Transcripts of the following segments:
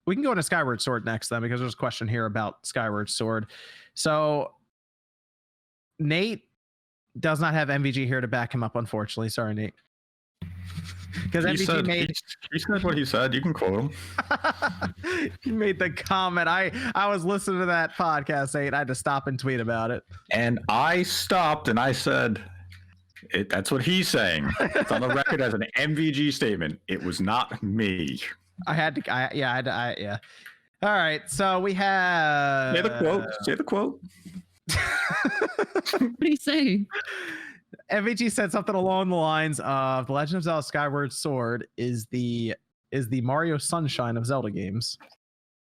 we can go into Skyward Sword next then, because there's a question here about Skyward Sword. So Nate does not have MVG here to back him up, unfortunately. Sorry, Nate. Because he said what he said. You can quote him. He made the comment. I was listening to that podcast, Nate. I had to stop and tweet about it. And I stopped and I said, that's what he's saying. It's on the record as an MVG statement. It was not me. I had to. Yeah. All right. So we have. Say the quote. What do you say? MVG said something along the lines of The Legend of Zelda Skyward Sword is the Mario Sunshine of Zelda games.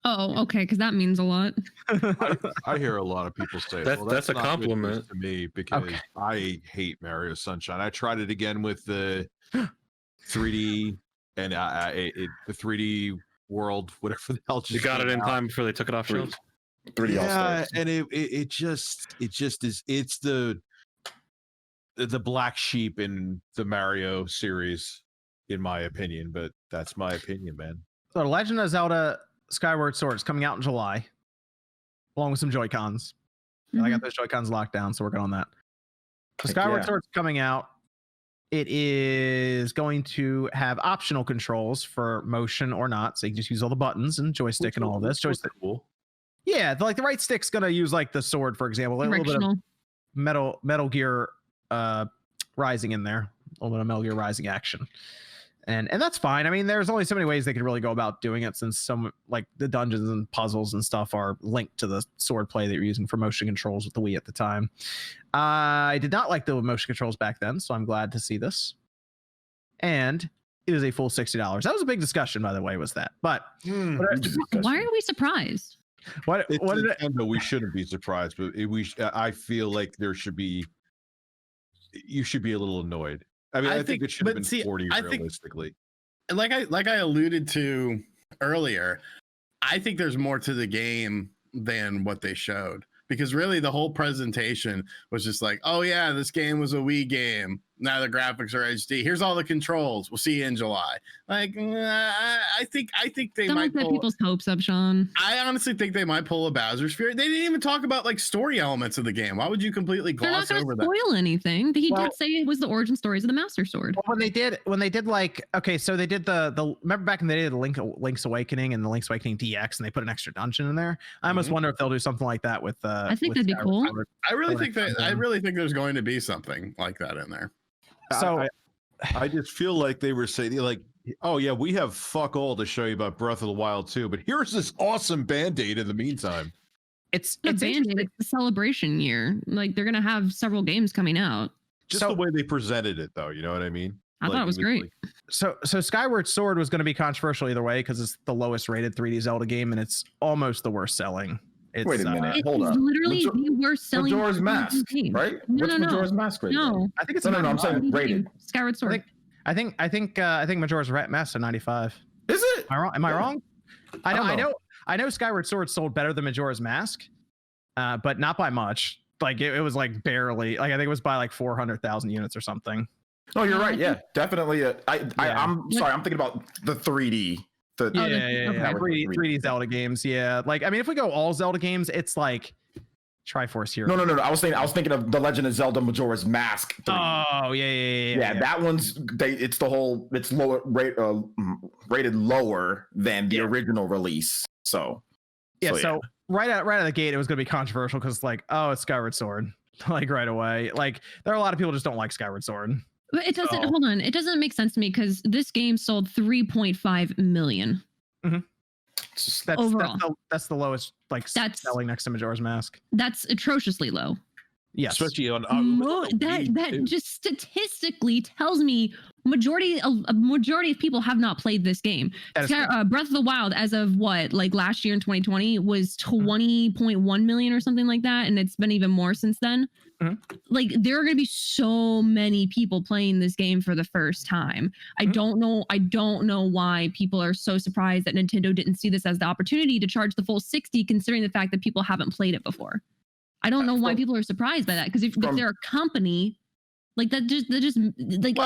Oh, okay, because that means a lot. I hear a lot of people say that's a compliment to me, because I hate Mario Sunshine. I tried it again with the 3D and the 3D world, whatever the hell. You got it in time before they took it off shelves. 3D All-Stars. And it just is. It's the black sheep in the Mario series, in my opinion. But that's my opinion, man. So Legend of Zelda Skyward Sword is coming out in July, along with some Joy-Cons. Mm-hmm. I got those Joy-Cons locked down, so working on that. So Skyward Sword's coming out. It is going to have optional controls for motion or not, so you can just use all the buttons and joystick and all of this. Joystick, cool. Yeah, the right stick's gonna use like the sword, for example. A little bit of Metal Gear Rising in there, a little bit of Metal Gear Rising action. And that's fine. I mean, there's only so many ways they could really go about doing it, since some like the dungeons and puzzles and stuff are linked to the sword play that you're using for motion controls with the Wii at the time. I did not like the motion controls back then, so I'm glad to see this. And it is a full $60. That was a big discussion, by the way, was that. But why are we surprised? What did Nintendo, we shouldn't be surprised, but I feel like you should be a little annoyed. I mean, I think it should have been 40 realistically. Like I alluded to earlier, I think there's more to the game than what they showed, because really the whole presentation was just like, oh yeah, this game was a Wii game. Now the graphics are HD. Here's all the controls. We'll see you in July. Like, I think they might get people's hopes up, Sean. I honestly think they might pull a Bowser's Fury. They didn't even talk about like story elements of the game. Why would you completely gloss over that? They're not going to spoil anything. He did say it was the origin stories of the Master Sword. Well, when they did like, okay, so they did the remember back in the day, the Link's Awakening and the Link's Awakening DX, and they put an extra dungeon in there. I almost wonder if they'll do something like that with. I think that'd be cool. I really think there's going to be something like that in there. So I just feel like they were saying, like, oh yeah, we have fuck all to show you about Breath of the Wild 2, but here's this awesome Band-Aid in the meantime. It's Band-Aid. It's the celebration year. Like, they're gonna have several games coming out. Just the way they presented it, though, you know what I mean? I thought it was great. So Skyward Sword was going to be controversial either way, because it's the lowest rated 3D Zelda game, and it's almost the worst selling. Wait a minute, hold on. It's literally the worst selling. Majora's Mask, right? No, Majora's Mask rated? No, I think it's no. I'm saying rated. Skyward Sword. I think Majora's Mask is 95. Is it? Am I wrong? I know Skyward Sword sold better than Majora's Mask, but not by much. Like it was like barely. Like I think it was by like 400,000 units or something. Oh, you're right. Yeah, definitely. I'm sorry. I'm thinking about the 3D. 3D Zelda games. Yeah, like I mean, if we go all Zelda games, it's like Triforce Hero. No. I was thinking of The Legend of Zelda Majora's Mask 3. Oh yeah. That one's it's lower rated lower than the original release. So right out of the gate, it was going to be controversial because like, oh, it's Skyward Sword, like right away. Like there are a lot of people just don't like Skyward Sword. But it doesn't. Hold on, it doesn't make sense to me because this game sold 3.5 million. Mm-hmm. That's the lowest selling next to Majora's Mask. That's atrociously low. Yes, especially on that just statistically tells me majority of people have not played this game. Breath of the Wild, as of last year in 2020, was 20.1 million or something like that, and it's been even more since then. Mm-hmm. Like there are going to be so many people playing this game for the first time. I don't know why people are so surprised that Nintendo didn't see this as the opportunity to charge the full 60, considering the fact that people haven't played it before. I don't know why people are surprised by that, because if they're a company like that, just like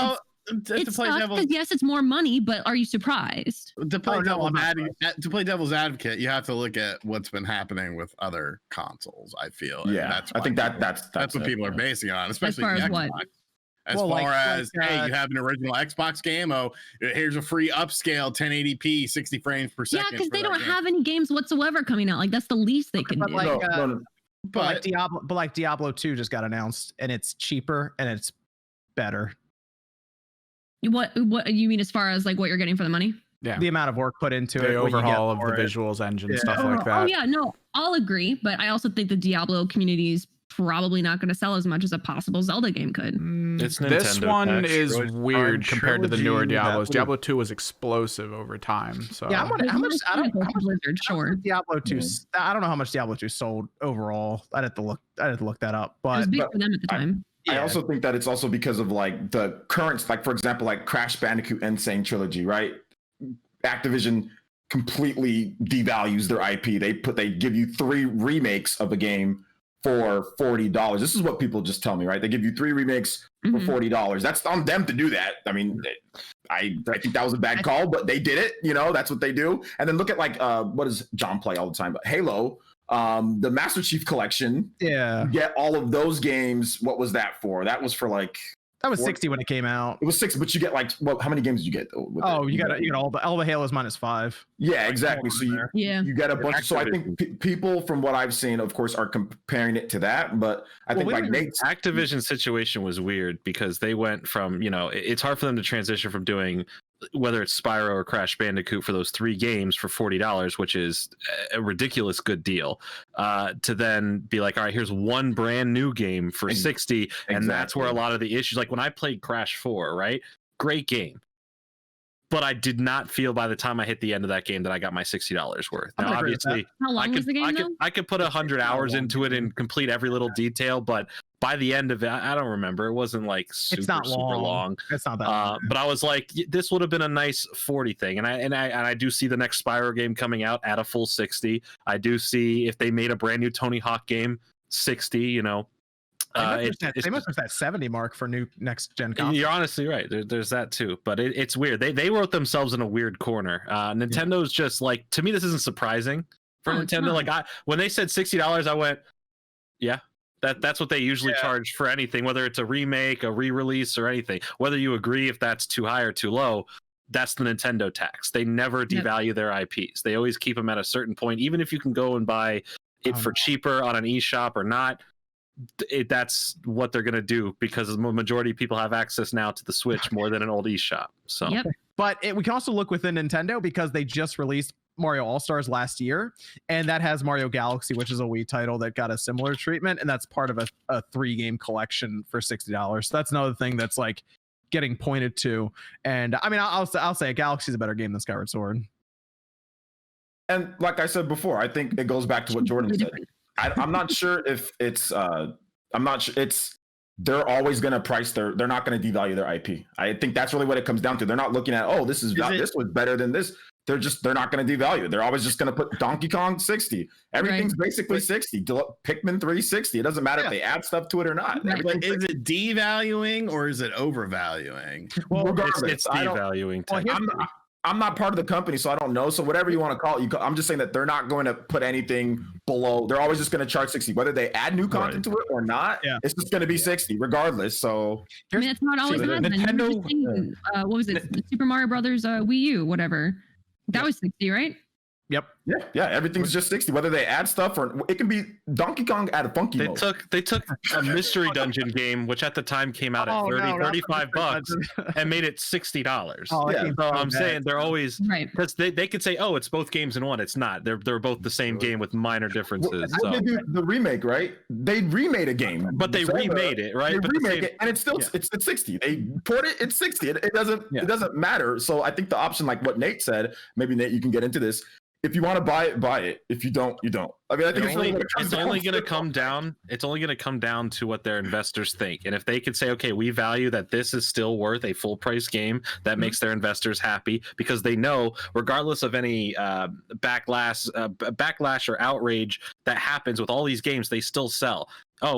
because yes, it's more money, but are you surprised? To play devil's advocate, you have to look at what's been happening with other consoles. I feel. I think that's what people are basing it on, especially as far as Xbox. What? As far as hey, you have an original Xbox game. Oh, here's a free upscale 1080p 60 frames per second. Yeah, because they don't have any games whatsoever coming out. Like that's the least they can do. But Diablo 2 just got announced, and it's cheaper and it's better. What you mean as far as like what you're getting for the money? Yeah, the amount of work put into the it, overhaul of the visuals engine, stuff like that. Oh yeah, no, I'll agree, but I also think the Diablo community is probably not going to sell as much as a possible Zelda game could. This one is weird compared to the newer Diablos. Diablo 2 was explosive over time. So yeah, how much Blizzard, sure. Diablo 2. I don't know how much Diablo 2 sold overall. I'd have to look that up. But it was big for them at the time. I also think that it's also because of like the current, like for example, like Crash Bandicoot Insane Trilogy, right? Activision completely devalues their IP. They give you 3 remakes of a game for $40. This is what people just tell me, right? They give you 3 remakes for $40. That's on them to do that. I mean, I think that was a bad call, but they did it. You know, that's what they do. And then look at like what does John play all the time? But Halo, the Master Chief Collection. Yeah, you get all of those games. What was that for? That was for like. That was 60 when it came out. It was 60, but you get like, well, how many games did you get? You got all the Halos -5. Yeah, exactly. So you get a bunch. So I think people, from what I've seen, of course, are comparing it to that. But I think like Nate's Activision situation was weird because they went from, it's hard for them to transition from doing whether it's Spyro or Crash Bandicoot for those 3 games for $40, which is a ridiculous good deal, to then be like, all right, here's one brand new game for 60. And that's where a lot of the issues, like when I played Crash 4, right? Great game. But I did not feel by the time I hit the end of that game that I got my $60 worth. Now, obviously, how long was the game, I could put 100 hours into it and complete every little detail, but by the end of it, I don't remember. It wasn't like super long. It's not that. But I was like, this would have been a nice 40 thing, and I do see the next Spyro game coming out at a full 60. I do see if they made a brand new Tony Hawk game, 60. They must have that 70 mark for new next gen console. You're honestly right. There's that too, but it's weird. They wrote themselves in a weird corner. Nintendo's just like, to me, this isn't surprising for Nintendo. Like when they said $60, I went, yeah. That's what they usually charge for anything, whether it's a remake, a re-release, or anything. Whether you agree if that's too high or too low, that's the Nintendo tax. They never devalue their IPs. They always keep them at a certain point, even if you can go and buy it for cheaper on an eShop or not. That's what they're going to do because the majority of people have access now to the Switch more than an old eShop. So, but we can also look within Nintendo because they just released Mario All-Stars last year, and that has Mario Galaxy, which is a Wii title that got a similar treatment, and that's part of a 3-game collection for $60. So that's another thing that's like getting pointed to. And I mean, I'll say Galaxy's a better game than Skyward Sword. And like I said before, I think it goes back to what Jordan said. I'm not sure if it's they're always going to price they're not going to devalue their IP. I think that's really what it comes down to. They're not looking at, this was better than this. They're not going to devalue. They're always just going to put Donkey Kong 60. Everything's basically 60. Pikmin 360. It doesn't matter if they add stuff to it or not. Like, is it devaluing or is it overvaluing? Well, regardless, it's devaluing. I'm not part of the company, so I don't know. So whatever you want to call it, I'm just saying that they're not going to put anything below. They're always just going to charge 60, whether they add new content to it or not. Yeah. It's just going to be 60 regardless. So I mean, that's not always Nintendo. What was it? The Super Mario Brothers Wii U, whatever. That was 60, right? Yep. Yeah. Everything's just 60. Whether they add stuff or it can be Donkey Kong at a funky mode. They took a mystery dungeon game, which at the time came out at $35 and made it $60. So I'm saying they're always because they could say, it's both games in one. It's not. They're both the same game with minor differences. They do the remake, right? They remade a game, but they remade it, right? They remade it, and it's still it's 60. They port it. It's 60. It doesn't matter. So I think the option, like what Nate said, maybe Nate, you can get into this. If you want to buy it, buy it. If you don't, you don't. I mean, I think it's only going to come down. It's only going to come down to what their investors think. And if they could say, okay, we value that this is still worth a full price game, that makes their investors happy because they know, regardless of any backlash or outrage that happens with all these games, they still sell.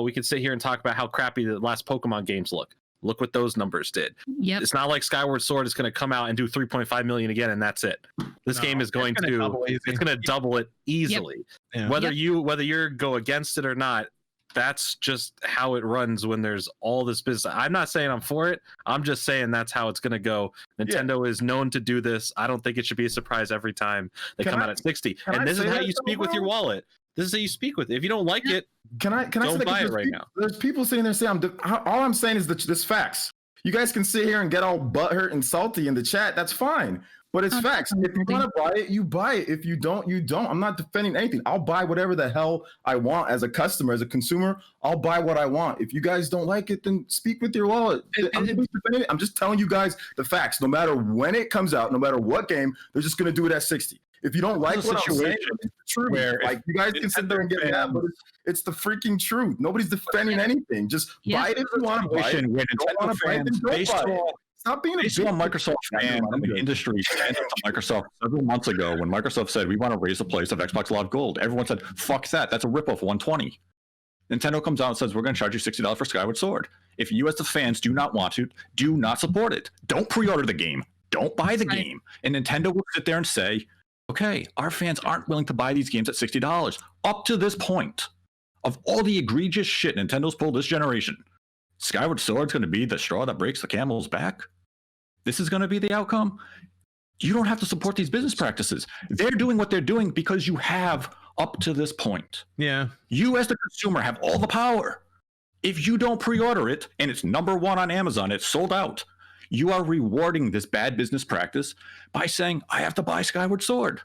We could sit here and talk about how crappy the last Pokemon games look. Look what those numbers did. Yep. It's not like Skyward Sword is going to come out and do 3.5 million again, and that's it. This game is going it's going to double it easily. Yep. Whether you go against it or not, that's just how it runs when there's all this business. I'm not saying I'm for it. I'm just saying that's how it's going to go. Nintendo is known to do this. I don't think it should be a surprise every time they come out at 60. And this is how you speak with your wallet. This is how you speak with it. If you don't like it, don't buy it right now. There's people sitting there saying, all I'm saying is this facts. You guys can sit here and get all butthurt and salty in the chat. That's fine. But it's facts. If you want to buy it, you buy it. If you don't, you don't. I'm not defending anything. I'll buy whatever the hell I want as a customer, as a consumer. I'll buy what I want. If you guys don't like it, then speak with your wallet. I'm just telling you guys the facts. No matter when it comes out, no matter what game, they're just going to do it at 60. If you don't like what I'm saying, it's true. Like, you guys can sit there and get mad, but it's the freaking truth. Nobody's defending anything. Just buy it if you want to buy it. When Nintendo fans, stop being a saw Microsoft fan in the industry stand up to Microsoft several months ago when Microsoft said we want to raise the price of Xbox Live Gold. Everyone said, "Fuck that! That's a ripoff. $120." Nintendo comes out and says we're going to charge you $60 for Skyward Sword. If you as the fans do not want to, do not support it. Don't pre-order the game. Don't buy the game. And Nintendo will sit there and say, okay, our fans aren't willing to buy these games at $60. Up to this point, of all the egregious shit Nintendo's pulled this generation, Skyward Sword's going to be the straw that breaks the camel's back. This is going to be the outcome. You don't have to support these business practices. They're doing what they're doing because you have up to this point. Yeah. You as the consumer have all the power. If you don't pre-order it and it's number one on Amazon, it's sold out, you are rewarding this bad business practice by saying, I have to buy Skyward Sword.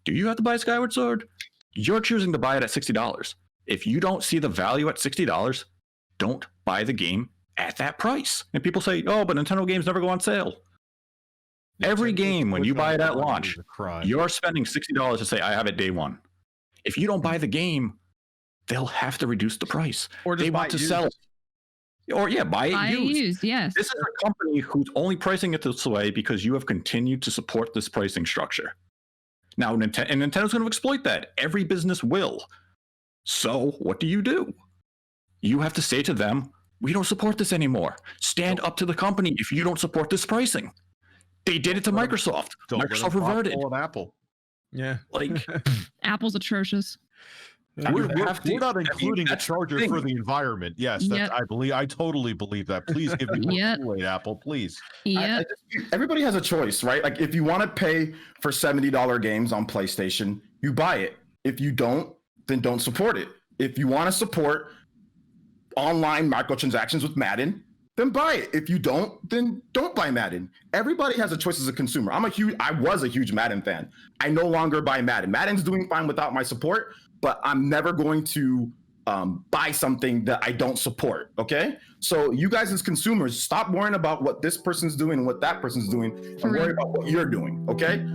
Do you have to buy Skyward Sword? You're choosing to buy it at $60. If you don't see the value at $60, don't buy the game at that price. And people say, oh, but Nintendo games never go on sale. Every game, when you buy it at launch, you're spending $60 to say, I have it day one. If you don't buy the game, they'll have to reduce the price. Or they want to sell it. Or buy it used. Yes. This is a company who's only pricing it this way because you have continued to support this pricing structure. Now, Nintendo's going to exploit that. Every business will. So what do? You have to say to them, we don't support this anymore. Stand up to the company if you don't support this pricing. They did it to Microsoft. Microsoft reverted. Apple. Yeah. Like Apple's atrocious. We're not including a charger for the environment. Yes, I totally believe that. Please give me Kool-Aid, Apple, please. Yeah. Everybody has a choice, right? Like, if you want to pay for $70 games on PlayStation, you buy it. If you don't, then don't support it. If you want to support online microtransactions with Madden, then buy it. If you don't, then don't buy Madden. Everybody has a choice as a consumer. I was a huge Madden fan. I no longer buy Madden. Madden's doing fine without my support, but I'm never going to buy something that I don't support. Okay. So you guys as consumers, stop worrying about what this person's doing and what that person's doing and worry about what you're doing. Okay.